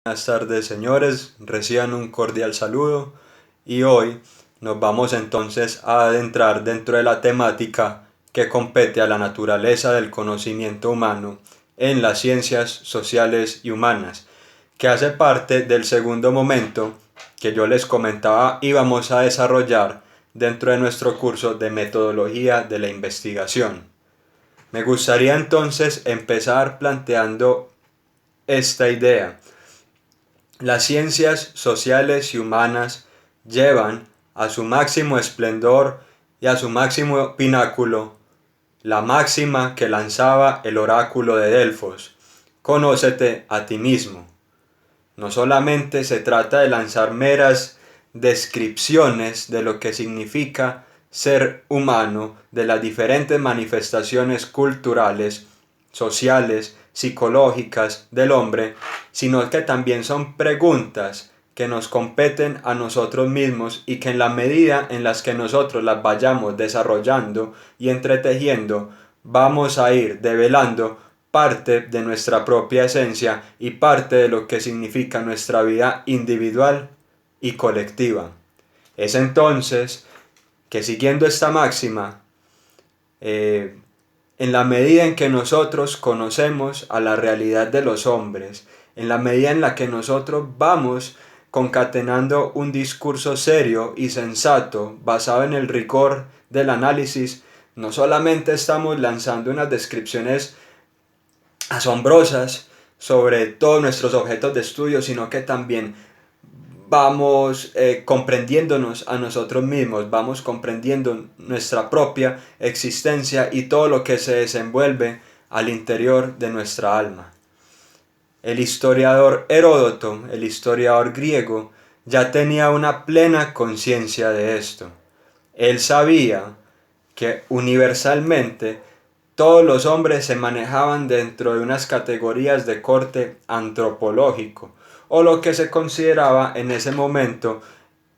Buenas tardes, señores, reciban un cordial saludo y hoy nos vamos entonces a adentrar dentro de la temática que compete a la naturaleza del conocimiento humano en las ciencias sociales y humanas, que hace parte del segundo momento que yo les comentaba íbamos a desarrollar dentro de nuestro curso de metodología de la investigación. Me gustaría entonces empezar planteando esta idea. Las ciencias sociales y humanas llevan a su máximo esplendor y a su máximo pináculo la máxima que lanzaba el oráculo de Delfos: conócete a ti mismo. No solamente se trata de lanzar meras descripciones de lo que significa ser humano, de las diferentes manifestaciones culturales, sociales, psicológicas del hombre, sino que también son preguntas que nos competen a nosotros mismos y que en la medida en las que nosotros las vayamos desarrollando y entretejiendo, vamos a ir develando parte de nuestra propia esencia y parte de lo que significa nuestra vida individual y colectiva. Es entonces que, siguiendo esta máxima, en la medida en que nosotros conocemos a la realidad de los hombres, en la medida en la que nosotros vamos concatenando un discurso serio y sensato basado en el rigor del análisis, no solamente estamos lanzando unas descripciones asombrosas sobre todos nuestros objetos de estudio, sino que también vamos comprendiéndonos a nosotros mismos, vamos comprendiendo nuestra propia existencia y todo lo que se desenvuelve al interior de nuestra alma. El historiador Heródoto, el historiador griego, ya tenía una plena conciencia de esto. Él sabía que universalmente todos los hombres se manejaban dentro de unas categorías de corte antropológico, o lo que se consideraba en ese momento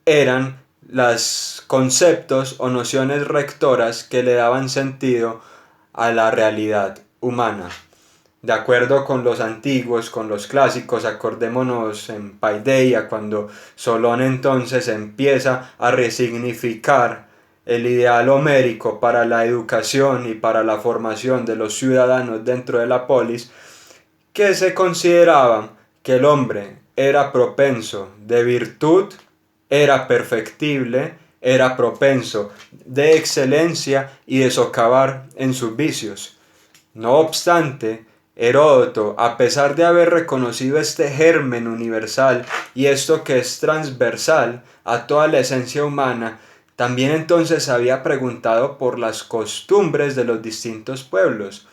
eran los conceptos o nociones rectoras que le daban sentido a la realidad humana. De acuerdo con los antiguos, con los clásicos, acordémonos en Paideia, cuando Solón entonces empieza a resignificar el ideal homérico para la educación y para la formación de los ciudadanos dentro de la polis, que se consideraba que el hombre era propenso de virtud, era perfectible, era propenso de excelencia y de socavar en sus vicios. No obstante, Heródoto, a pesar de haber reconocido este germen universal y esto que es transversal a toda la esencia humana, también entonces había preguntado por las costumbres de los distintos pueblos.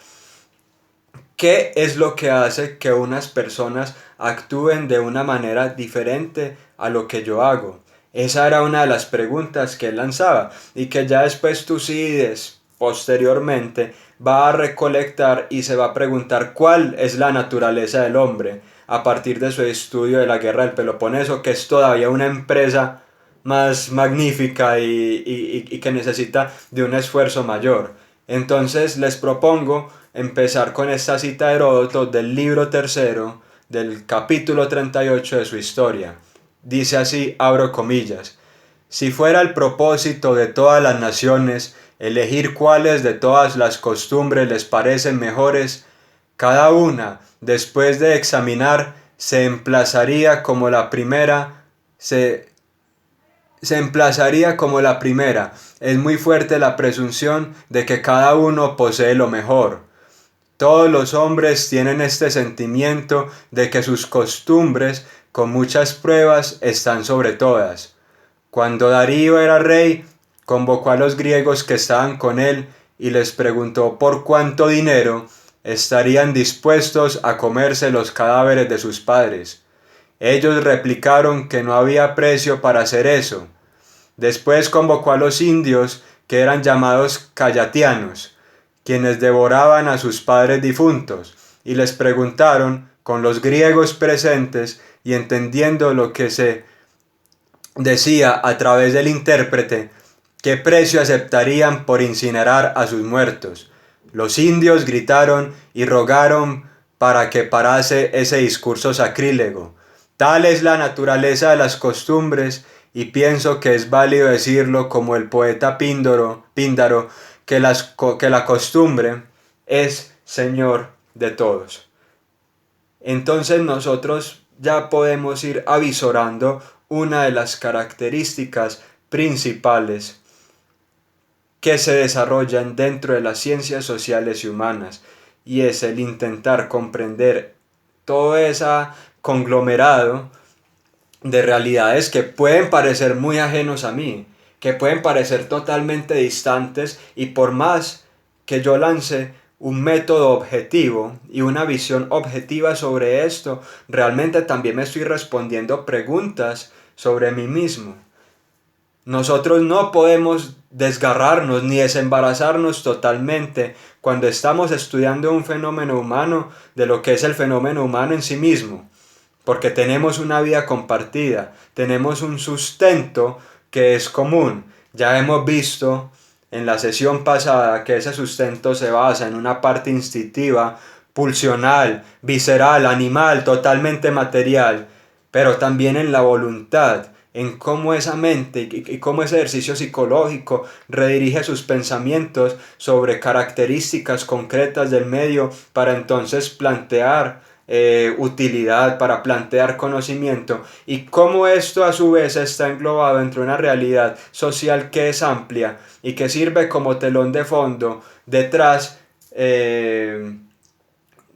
¿Qué es lo que hace que unas personas actúen de una manera diferente a lo que yo hago? Esa era una de las preguntas que él lanzaba y que ya después Tucídides posteriormente va a recolectar y se va a preguntar cuál es la naturaleza del hombre a partir de su estudio de la guerra del Peloponeso, que es todavía una empresa más magnífica y que necesita de un esfuerzo mayor. Entonces les propongo empezar con esta cita de Heródoto del libro tercero, del capítulo 38 de su historia. Dice así, abro comillas: si fuera el propósito de todas las naciones elegir cuáles de todas las costumbres les parecen mejores, cada una, después de examinar, se emplazaría como la primera, se emplazaría como la primera. Es muy fuerte la presunción de que cada uno posee lo mejor. Todos los hombres tienen este sentimiento de que sus costumbres, con muchas pruebas, están sobre todas. Cuando Darío era rey, convocó a los griegos que estaban con él y les preguntó por cuánto dinero estarían dispuestos a comerse los cadáveres de sus padres. Ellos replicaron que no había precio para hacer eso. Después convocó a los indios, que eran llamados cayatianos, quienes devoraban a sus padres difuntos, y les preguntaron, con los griegos presentes y entendiendo lo que se decía a través del intérprete, qué precio aceptarían por incinerar a sus muertos. Los indios gritaron y rogaron para que parase ese discurso sacrílego. Tal es la naturaleza de las costumbres, y pienso que es válido decirlo como el poeta Píndaro, que la costumbre es señor de todos. Entonces nosotros ya podemos ir avisorando una de las características principales que se desarrollan dentro de las ciencias sociales y humanas, y es el intentar comprender todo ese conglomerado de realidades que pueden parecer muy ajenos a mí, que pueden parecer totalmente distantes, y por más que yo lance un método objetivo y una visión objetiva sobre esto, realmente también me estoy respondiendo preguntas sobre mí mismo. Nosotros no podemos desgarrarnos ni desembarazarnos totalmente cuando estamos estudiando un fenómeno humano de lo que es el fenómeno humano en sí mismo, porque tenemos una vida compartida, tenemos un sustento que es común. Ya hemos visto en la sesión pasada que ese sustento se basa en una parte instintiva, pulsional, visceral, animal, totalmente material, pero también en la voluntad, en cómo esa mente y cómo ese ejercicio psicológico redirige sus pensamientos sobre características concretas del medio para entonces plantear utilidad, para plantear conocimiento, y cómo esto a su vez está englobado dentro de una realidad social que es amplia y que sirve como telón de fondo detrás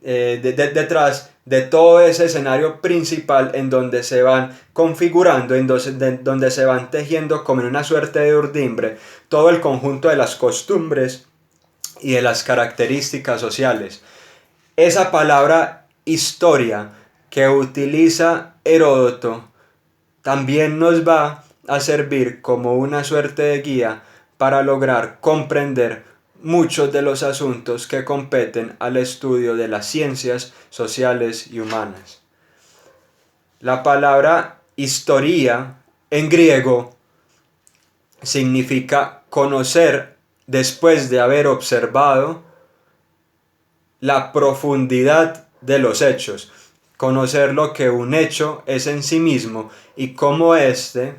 detrás de todo ese escenario principal en donde se van configurando, donde se van tejiendo como en una suerte de urdimbre todo el conjunto de las costumbres y de las características sociales. Esa palabra historia que utiliza Heródoto también nos va a servir como una suerte de guía para lograr comprender muchos de los asuntos que competen al estudio de las ciencias sociales y humanas. La palabra historia en griego significa conocer después de haber observado la profundidad de los hechos, conocer lo que un hecho es en sí mismo y cómo éste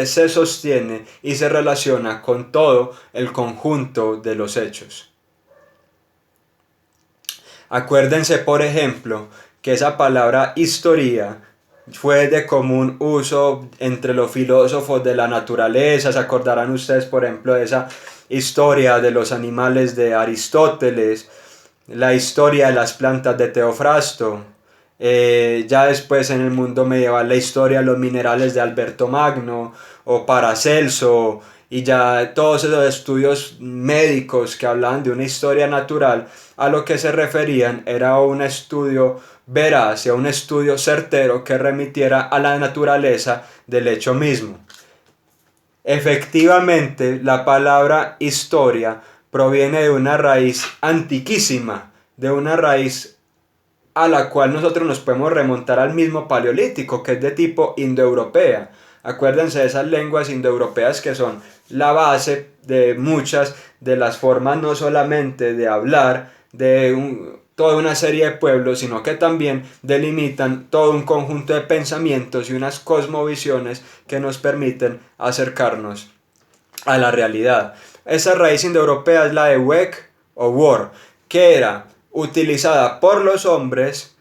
se sostiene y se relaciona con todo el conjunto de los hechos. Acuérdense, por ejemplo, que esa palabra historia fue de común uso entre los filósofos de la naturaleza. Se acordarán ustedes, por ejemplo, de esa historia de los animales de Aristóteles, la historia de las plantas de Teofrasto, ya después en el mundo medieval la historia de los minerales de Alberto Magno o Paracelso, y ya todos esos estudios médicos que hablaban de una historia natural, a lo que se referían era un estudio veraz y a un estudio certero que remitiera a la naturaleza del hecho mismo. Efectivamente, la palabra historia proviene de una raíz antiquísima, de una raíz a la cual nosotros nos podemos remontar al mismo paleolítico, que es de tipo indoeuropea. Acuérdense de esas lenguas indoeuropeas que son la base de muchas de las formas, no solamente de hablar de toda una serie de pueblos, sino que también delimitan todo un conjunto de pensamientos y unas cosmovisiones que nos permiten acercarnos a la realidad. Esa raíz indoeuropea es la de Wek o Wor, que era utilizada por los hombres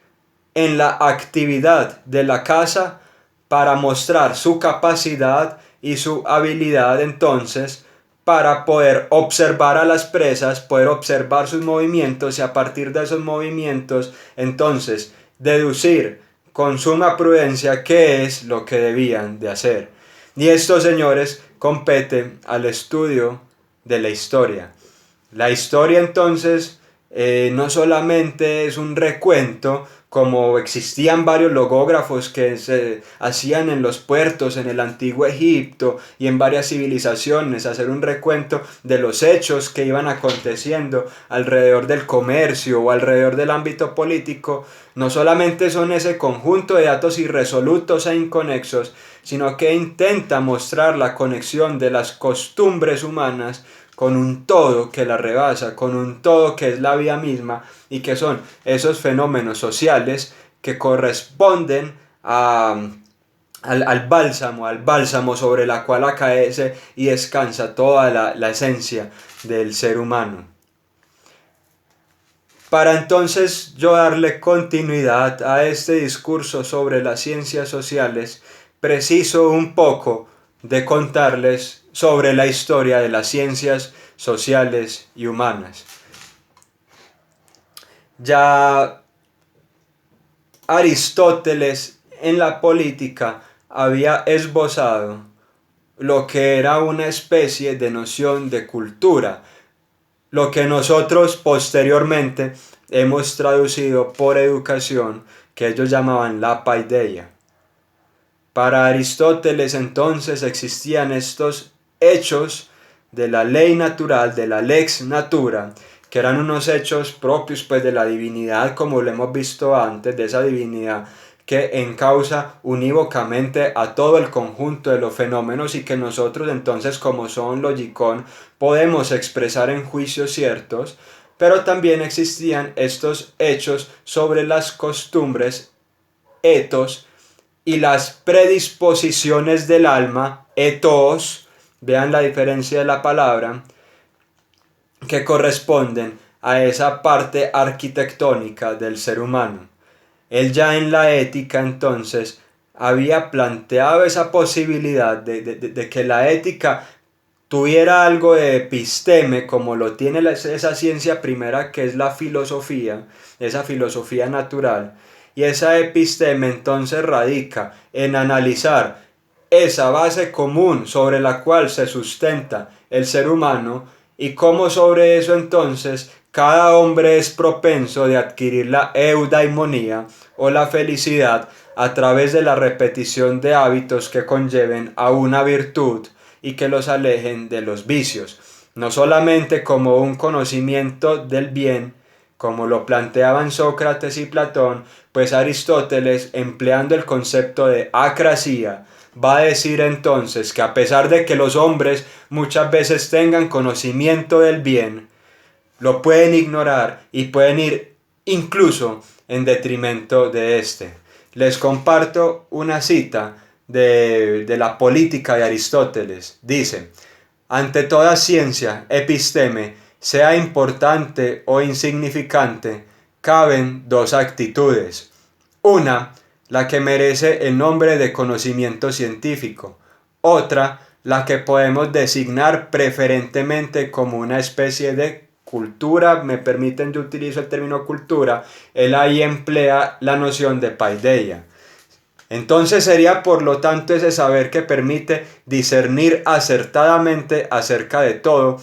en la actividad de la caza para mostrar su capacidad y su habilidad entonces para poder observar a las presas, poder observar sus movimientos, y a partir de esos movimientos entonces deducir con suma prudencia qué es lo que debían de hacer. Y esto, señores, compete al estudio de la historia. La historia entonces no solamente es un recuento, como existían varios logógrafos que se hacían en los puertos en el antiguo Egipto y en varias civilizaciones, hacer un recuento de los hechos que iban aconteciendo alrededor del comercio o alrededor del ámbito político. No solamente son ese conjunto de datos irresolutos e inconexos, sino que intenta mostrar la conexión de las costumbres humanas con un todo que la rebasa, con un todo que es la vida misma, y que son esos fenómenos sociales que corresponden al bálsamo sobre la cual acaece y descansa toda la esencia del ser humano. Para entonces yo darle continuidad a este discurso sobre las ciencias sociales, preciso un poco de contarles sobre la historia de las ciencias sociales y humanas. Ya Aristóteles en la política había esbozado lo que era una especie de noción de cultura, lo que nosotros posteriormente hemos traducido por educación, que ellos llamaban la paideia. Para Aristóteles entonces existían estos hechos de la ley natural, de la lex natura, que eran unos hechos propios pues de la divinidad, como lo hemos visto antes, de esa divinidad que encausa unívocamente a todo el conjunto de los fenómenos y que nosotros entonces, como son logicón, podemos expresar en juicios ciertos, pero también existían estos hechos sobre las costumbres, etos, y las predisposiciones del alma, etos, vean la diferencia de la palabra, que corresponden a esa parte arquitectónica del ser humano. Él ya en la ética entonces había planteado esa posibilidad de que la ética tuviera algo de episteme, como lo tiene esa ciencia primera que es la filosofía, esa filosofía natural, y esa episteme entonces radica en analizar esa base común sobre la cual se sustenta el ser humano y cómo sobre eso entonces cada hombre es propenso de adquirir la eudaimonía o la felicidad a través de la repetición de hábitos que conlleven a una virtud y que los alejen de los vicios, no solamente como un conocimiento del bien, como lo planteaban Sócrates y Platón, pues Aristóteles, empleando el concepto de acrasia, va a decir entonces que a pesar de que los hombres muchas veces tengan conocimiento del bien, lo pueden ignorar y pueden ir incluso en detrimento de este. Les comparto una cita de la política de Aristóteles. Dice: ante toda ciencia, episteme, sea importante o insignificante, caben dos actitudes. Una, la que merece el nombre de conocimiento científico. Otra, la que podemos designar preferentemente como una especie de cultura. Me permiten, yo utilizo el término cultura. Él ahí emplea la noción de paideia. Entonces sería por lo tanto ese saber que permite discernir acertadamente acerca de todo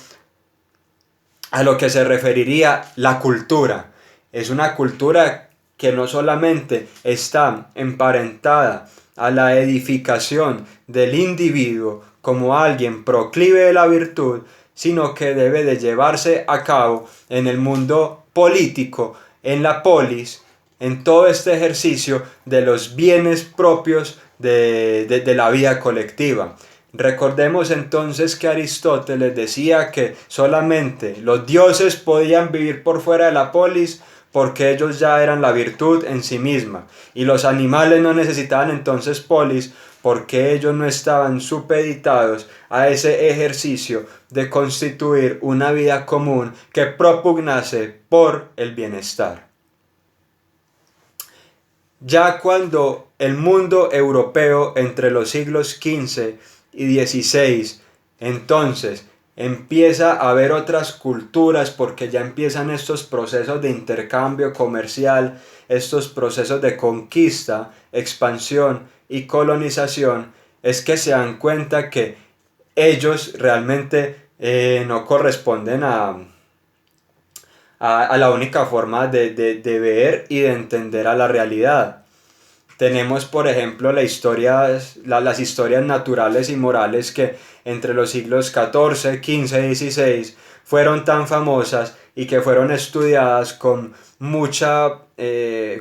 a lo que se referiría la cultura. Es una cultura que no solamente está emparentada a la edificación del individuo como alguien proclive de la virtud, sino que debe de llevarse a cabo en el mundo político, en la polis, en todo este ejercicio de los bienes propios de la vida colectiva. Recordemos entonces que Aristóteles decía que solamente los dioses podían vivir por fuera de la polis porque ellos ya eran la virtud en sí misma, y los animales no necesitaban entonces polis porque ellos no estaban supeditados a ese ejercicio de constituir una vida común que propugnase por el bienestar. Ya cuando el mundo europeo entre los siglos XV y XVI entonces empieza a haber otras culturas, porque ya empiezan estos procesos de intercambio comercial, estos procesos de conquista, expansión y colonización, es que se dan cuenta que ellos realmente no corresponden a la única forma de ver y de entender a la realidad. Tenemos, por ejemplo, las historias naturales y morales que entre los siglos XIV, XV y XVI fueron tan famosas y que fueron estudiadas con mucho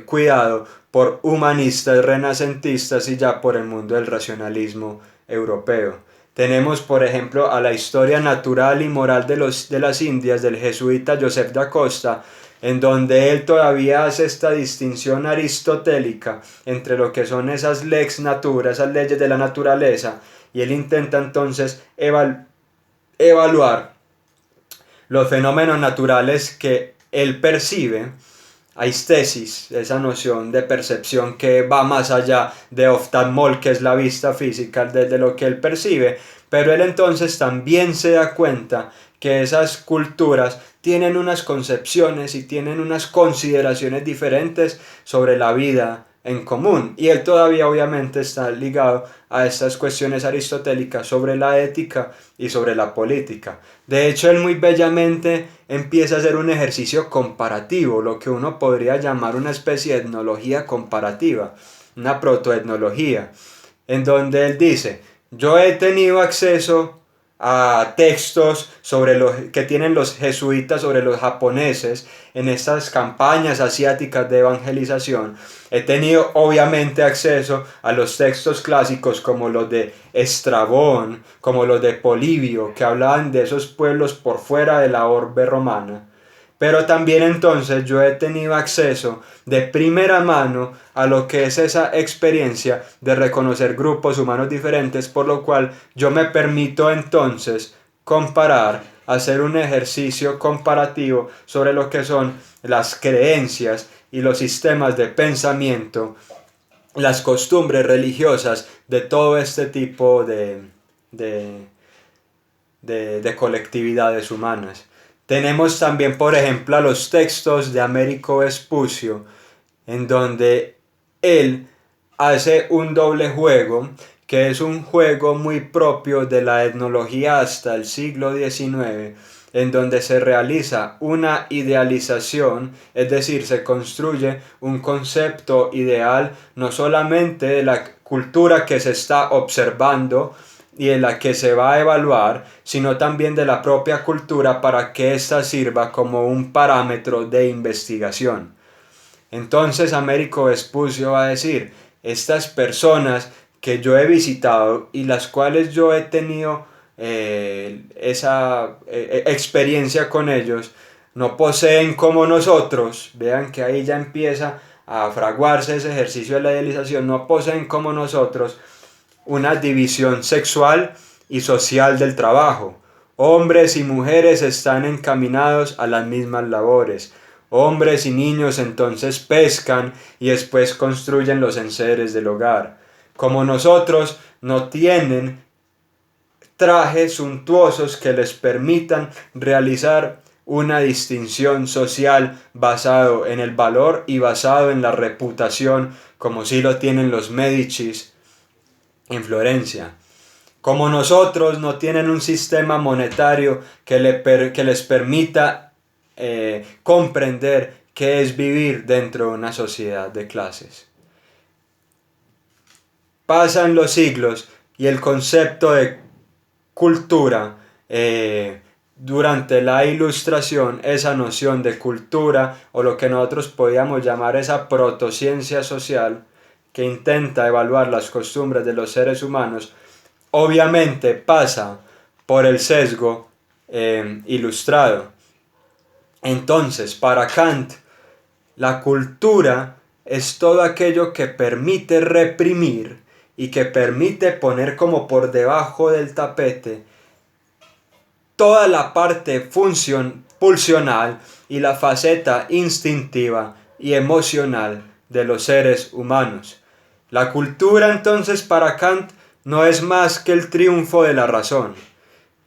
cuidado por humanistas renacentistas y ya por el mundo del racionalismo europeo. Tenemos, por ejemplo, a la historia natural y moral de las Indias del jesuita Joseph da Costa, en donde él todavía hace esta distinción aristotélica entre lo que son esas lex natura, esas leyes de la naturaleza, y él intenta entonces evaluar los fenómenos naturales que él percibe, aistesis, esa noción de percepción que va más allá de oftalmol, que es la vista física, de lo que él percibe, pero él entonces también se da cuenta que esas culturas tienen unas concepciones y tienen unas consideraciones diferentes sobre la vida en común, y él todavía obviamente está ligado a estas cuestiones aristotélicas sobre la ética y sobre la política. De hecho, él muy bellamente empieza a hacer un ejercicio comparativo, lo que uno podría llamar una especie de etnología comparativa, una protoetnología, en donde él dice: yo he tenido acceso a textos sobre los que tienen los jesuitas sobre los japoneses en estas campañas asiáticas de evangelización. He tenido obviamente acceso a los textos clásicos como los de Estrabón, como los de Polibio, que hablaban de esos pueblos por fuera de la orbe romana. Pero también entonces yo he tenido acceso de primera mano a lo que es esa experiencia de reconocer grupos humanos diferentes, por lo cual yo me permito entonces comparar, hacer un ejercicio comparativo sobre lo que son las creencias y los sistemas de pensamiento, las costumbres religiosas de todo este tipo de colectividades humanas. Tenemos también, por ejemplo, a los textos de Américo Vespucio, en donde él hace un doble juego, que es un juego muy propio de la etnología hasta el siglo XIX, en donde se realiza una idealización, es decir, se construye un concepto ideal no solamente de la cultura que se está observando y en la que se va a evaluar, sino también de la propia cultura para que ésta sirva como un parámetro de investigación. Entonces Américo Vespucio va a decir: estas personas que yo he visitado y las cuales yo he tenido esa experiencia con ellos, no poseen como nosotros, vean que ahí ya empieza a fraguarse ese ejercicio de la idealización, no poseen como nosotros una división sexual y social del trabajo. Hombres y mujeres están encaminados a las mismas labores. Hombres y niños entonces pescan y después construyen los enseres del hogar. Como nosotros, no tienen trajes suntuosos que les permitan realizar una distinción social basado en el valor y basado en la reputación, como sí lo tienen los Médicis en Florencia. Como nosotros, no tienen un sistema monetario que les permita comprender qué es vivir dentro de una sociedad de clases. Pasan los siglos y el concepto de cultura, durante la Ilustración, esa noción de cultura, o lo que nosotros podríamos llamar esa protociencia social, que intenta evaluar las costumbres de los seres humanos, obviamente pasa por el sesgo ilustrado. Entonces, para Kant, la cultura es todo aquello que permite reprimir y que permite poner como por debajo del tapete toda la parte pulsional y la faceta instintiva y emocional de los seres humanos. La cultura entonces para Kant no es más que el triunfo de la razón.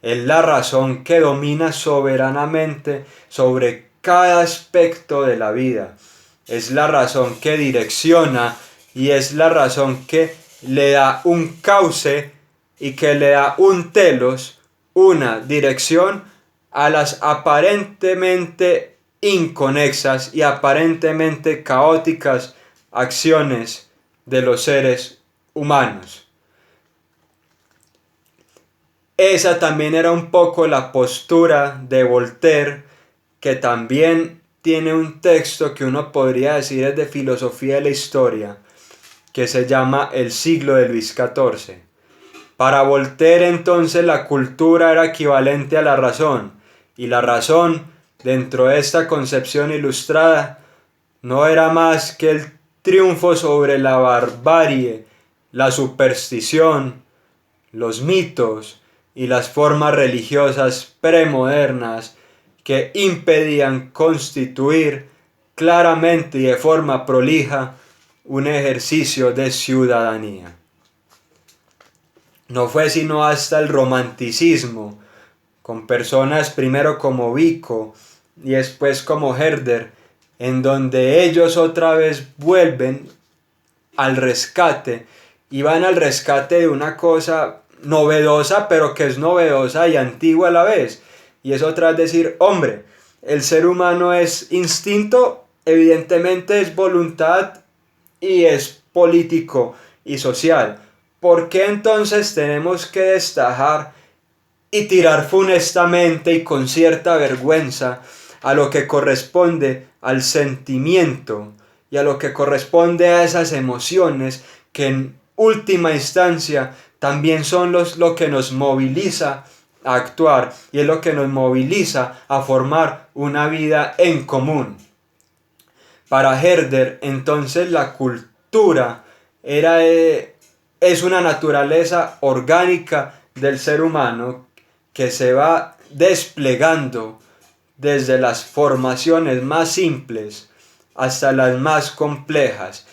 Es la razón que domina soberanamente sobre cada aspecto de la vida. Es la razón que direcciona y es la razón que le da un cauce y que le da un telos, una dirección a las aparentemente inconexas y aparentemente caóticas acciones de los seres humanos. Esa también era un poco la postura de Voltaire, que también tiene un texto que uno podría decir es de filosofía de la historia, que se llama El siglo de Luis XIV. Para Voltaire entonces la cultura era equivalente a la razón, y la razón dentro de esta concepción ilustrada, no era más que el triunfo sobre la barbarie, la superstición, los mitos y las formas religiosas premodernas que impedían constituir claramente y de forma prolija un ejercicio de ciudadanía. No fue sino hasta el romanticismo, con personas primero como Vico y después como Herder, en donde ellos otra vez vuelven al rescate y van al rescate de una cosa novedosa, pero que es novedosa y antigua a la vez. Y es otra vez decir, hombre, el ser humano es instinto, evidentemente es voluntad y es político y social. ¿Por qué entonces tenemos que destajar y tirar funestamente y con cierta vergüenza a lo que corresponde al sentimiento y a lo que corresponde a esas emociones que en última instancia también son lo que nos moviliza a actuar y es lo que nos moviliza a formar una vida en común? Para Herder, entonces, la cultura es una naturaleza orgánica del ser humano que se va desplegando desde las formaciones más simples hasta las más complejas,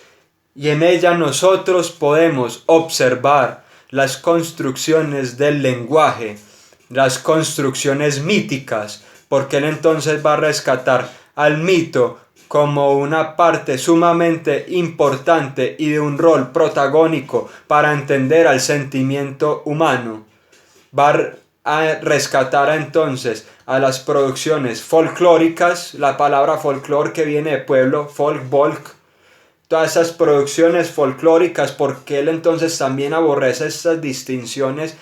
y en ella nosotros podemos observar las construcciones del lenguaje, las construcciones míticas, porque él entonces va a rescatar al mito como una parte sumamente importante y de un rol protagónico para entender al sentimiento humano. Va a rescatar entonces a las producciones folclóricas, la palabra folclor que viene de pueblo, volk, todas esas producciones folclóricas, porque él entonces también aborrece estas distinciones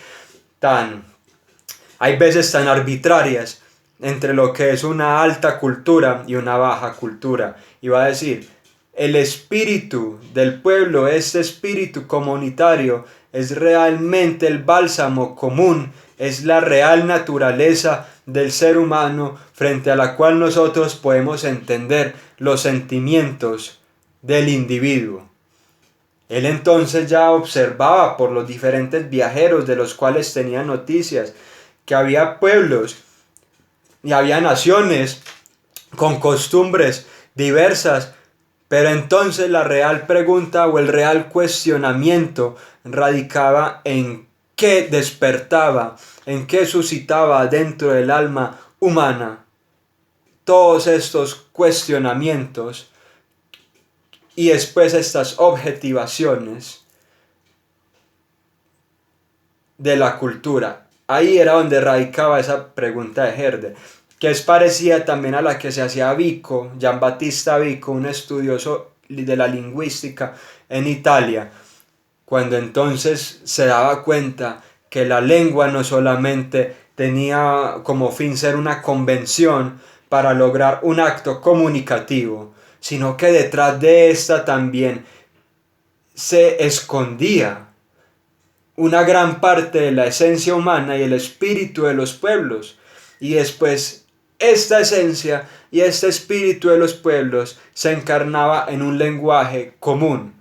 hay veces tan arbitrarias entre lo que es una alta cultura y una baja cultura. Y va a decir, el espíritu del pueblo, este espíritu comunitario, es realmente el bálsamo común, es la real naturaleza del ser humano frente a la cual nosotros podemos entender los sentimientos del individuo. Él entonces ya observaba por los diferentes viajeros de los cuales tenía noticias que había pueblos y había naciones con costumbres diversas, pero entonces la real pregunta o el real cuestionamiento radicaba en qué despertaba, en qué suscitaba dentro del alma humana todos estos cuestionamientos y después estas objetivaciones de la cultura. Ahí era donde radicaba esa pregunta de Herder, que es parecida también a la que se hacía Vico, Gian Battista Vico, un estudioso de la lingüística en Italia, cuando entonces se daba cuenta que la lengua no solamente tenía como fin ser una convención para lograr un acto comunicativo, sino que detrás de esta también se escondía una gran parte de la esencia humana y el espíritu de los pueblos. Y después esta esencia y este espíritu de los pueblos se encarnaba en un lenguaje común,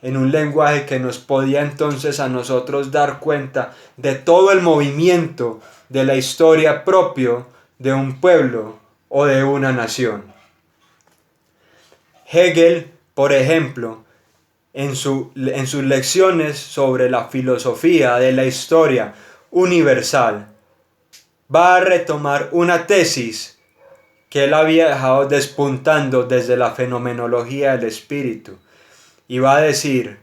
en un lenguaje que nos podía entonces a nosotros dar cuenta de todo el movimiento de la historia propio de un pueblo o de una nación. Hegel, por ejemplo, en sus lecciones sobre la filosofía de la historia universal, va a retomar una tesis que él había dejado despuntando desde la fenomenología del espíritu, y va a decir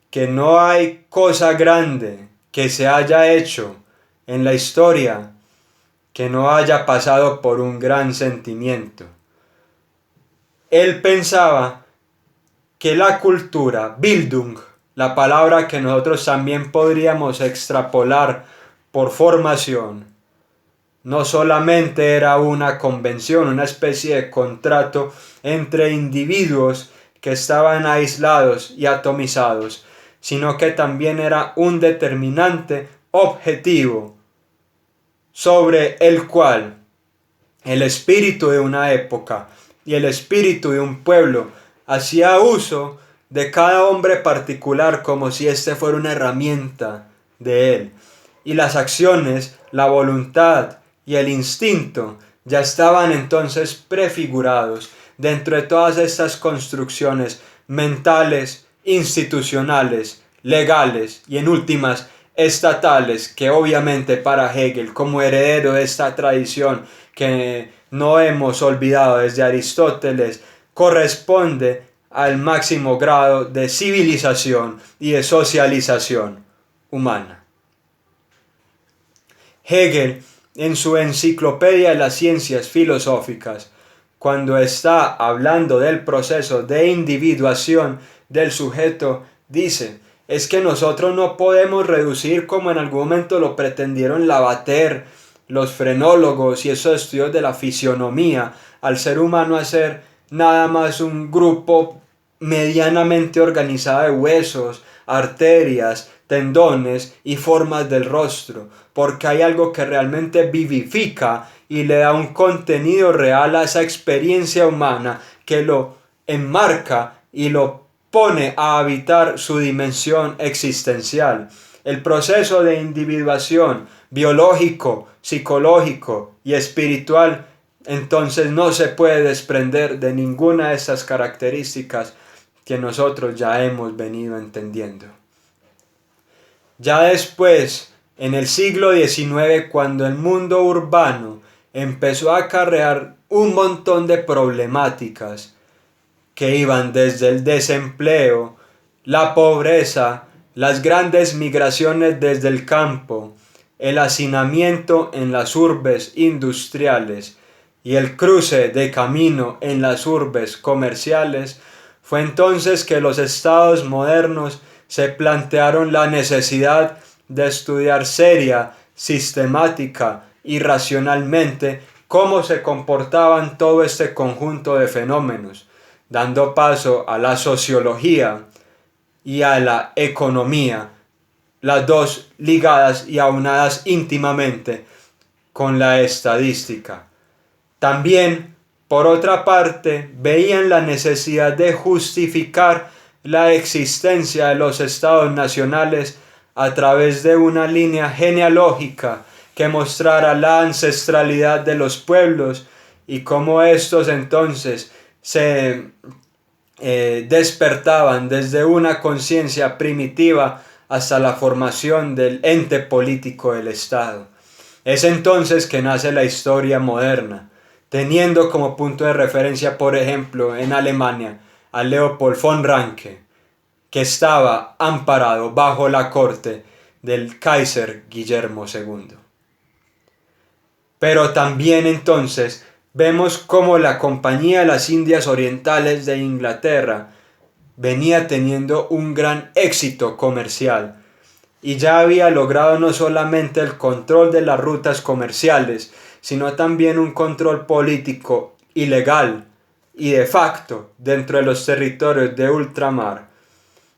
que no hay cosa grande que se haya hecho en la historia que no haya pasado por un gran sentimiento. Él pensaba que la cultura, Bildung, la palabra que nosotros también podríamos extrapolar por formación, no solamente era una convención, una especie de contrato entre individuos que estaban aislados y atomizados, sino que también era un determinante objetivo sobre el cual el espíritu de una época y el espíritu de un pueblo hacía uso de cada hombre particular como si éste fuera una herramienta de él. Y las acciones, la voluntad y el instinto ya estaban entonces prefigurados dentro de todas estas construcciones mentales, institucionales, legales y en últimas estatales, que obviamente para Hegel, como heredero de esta tradición que no hemos olvidado desde Aristóteles, corresponde al máximo grado de civilización y de socialización humana. Hegel, en su Enciclopedia de las Ciencias Filosóficas, cuando está hablando del proceso de individuación del sujeto, dice: es que nosotros no podemos reducir, como en algún momento lo pretendieron Lavater, los frenólogos y esos estudios de la fisionomía, al ser humano a ser nada más un grupo medianamente organizado de huesos, arterias, tendones y formas del rostro, porque hay algo que realmente vivifica y le da un contenido real a esa experiencia humana, que lo enmarca y lo pone a habitar su dimensión existencial. El proceso de individuación biológico, psicológico y espiritual entonces no se puede desprender de ninguna de estas características que nosotros ya hemos venido entendiendo. Ya después, en el siglo XIX, cuando el mundo urbano empezó a acarrear un montón de problemáticas que iban desde el desempleo, la pobreza, las grandes migraciones desde el campo, el hacinamiento en las urbes industriales y el cruce de camino en las urbes comerciales, fue entonces que los estados modernos se plantearon la necesidad de estudiar seria, sistemática y racionalmente cómo se comportaban todo este conjunto de fenómenos, dando paso a la sociología y a la economía, las dos ligadas y aunadas íntimamente con la estadística. También, por otra parte, veían la necesidad de justificar la existencia de los estados nacionales a través de una línea genealógica que mostrara la ancestralidad de los pueblos y cómo estos entonces se despertaban desde una conciencia primitiva hasta la formación del ente político del Estado. Es entonces que nace la historia moderna, teniendo como punto de referencia, por ejemplo, en Alemania, a Leopold von Ranke, que estaba amparado bajo la corte del Kaiser Guillermo II. Pero también entonces vemos cómo la Compañía de las Indias Orientales de Inglaterra venía teniendo un gran éxito comercial y ya había logrado no solamente el control de las rutas comerciales, sino también un control político y legal y de facto dentro de los territorios de ultramar.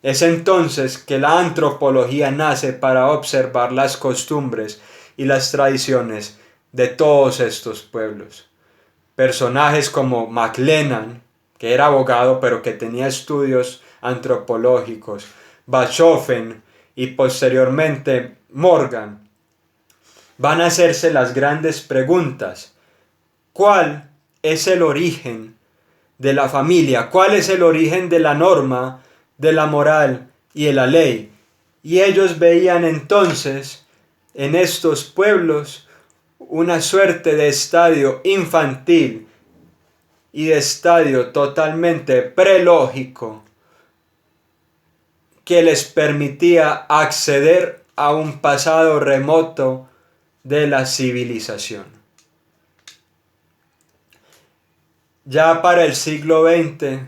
Es entonces que la antropología nace para observar las costumbres y las tradiciones de todos estos pueblos. Personajes como MacLennan, que era abogado pero que tenía estudios antropológicos, Bachofen y posteriormente Morgan, van a hacerse las grandes preguntas. ¿Cuál es el origen de la familia? ¿Cuál es el origen de la norma, de la moral y de la ley? Y ellos veían entonces en estos pueblos una suerte de estadio infantil y de estadio totalmente prelógico que les permitía acceder a un pasado remoto de la civilización. Ya para el siglo XX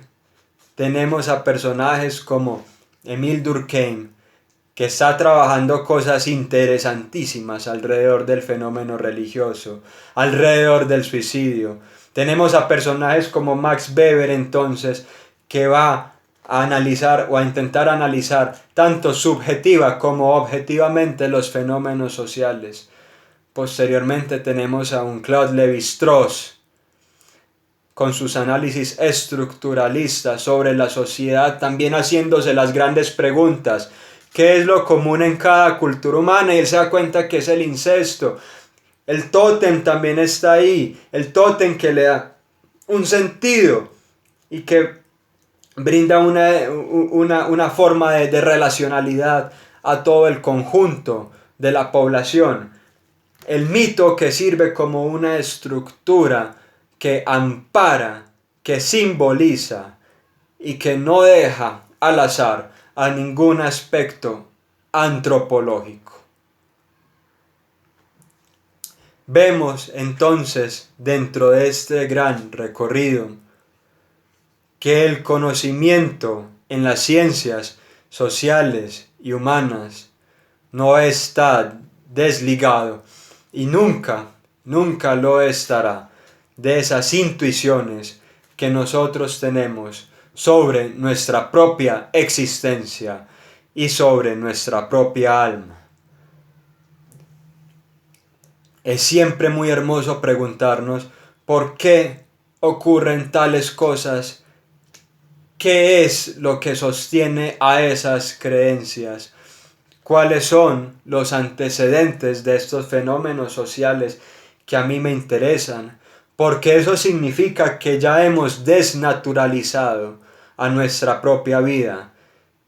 tenemos a personajes como Émile Durkheim, que está trabajando cosas interesantísimas alrededor del fenómeno religioso, alrededor del suicidio. Tenemos a personajes como Max Weber entonces, que va a analizar o a intentar analizar tanto subjetiva como objetivamente los fenómenos sociales. Posteriormente tenemos a un Claude Lévi-Strauss con sus análisis estructuralistas sobre la sociedad, también haciéndose las grandes preguntas. ¿Qué es lo común en cada cultura humana? Y él se da cuenta que es el incesto. El tótem también está ahí, el tótem que le da un sentido y que brinda una forma de relacionalidad a todo el conjunto de la población. El mito que sirve como una estructura que ampara, que simboliza y que no deja al azar a ningún aspecto antropológico. Vemos entonces dentro de este gran recorrido que el conocimiento en las ciencias sociales y humanas no está desligado y nunca lo estará de esas intuiciones que nosotros tenemos sobre nuestra propia existencia y sobre nuestra propia alma. Es siempre muy hermoso preguntarnos por qué ocurren tales cosas, qué es lo que sostiene a esas creencias, cuáles son los antecedentes de estos fenómenos sociales que a mí me interesan, porque eso significa que ya hemos desnaturalizado a nuestra propia vida.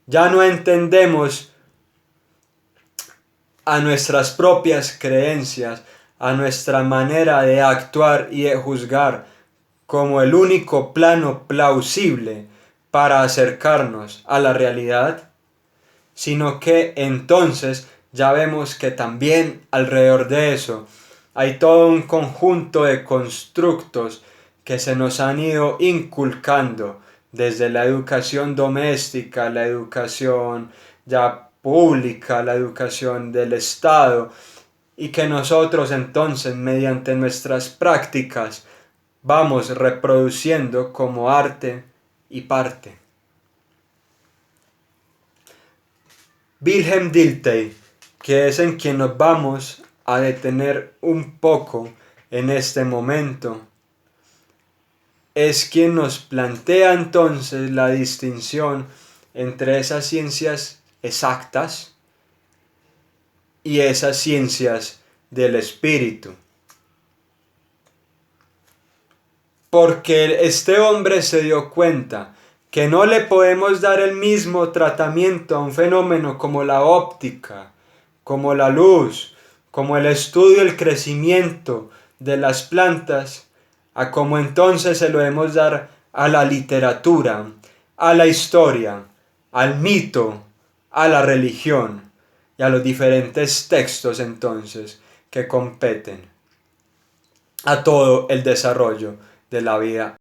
Ya no entendemos a nuestras propias creencias, a nuestra manera de actuar y de juzgar como el único plano plausible para acercarnos a la realidad, sino que entonces ya vemos que también alrededor de eso hay todo un conjunto de constructos que se nos han ido inculcando desde la educación doméstica, la educación ya pública, la educación del Estado, y que nosotros entonces mediante nuestras prácticas vamos reproduciendo como arte y parte. Wilhelm Dilthey, que es en quien nos vamos a detener un poco en este momento, es quien nos plantea entonces la distinción entre esas ciencias exactas y esas ciencias del espíritu. Porque este hombre se dio cuenta que no le podemos dar el mismo tratamiento a un fenómeno como la óptica, como la luz, como el estudio y el crecimiento de las plantas, a como entonces se lo debemos dar a la literatura, a la historia, al mito, a la religión y a los diferentes textos entonces que competen a todo el desarrollo de la vida.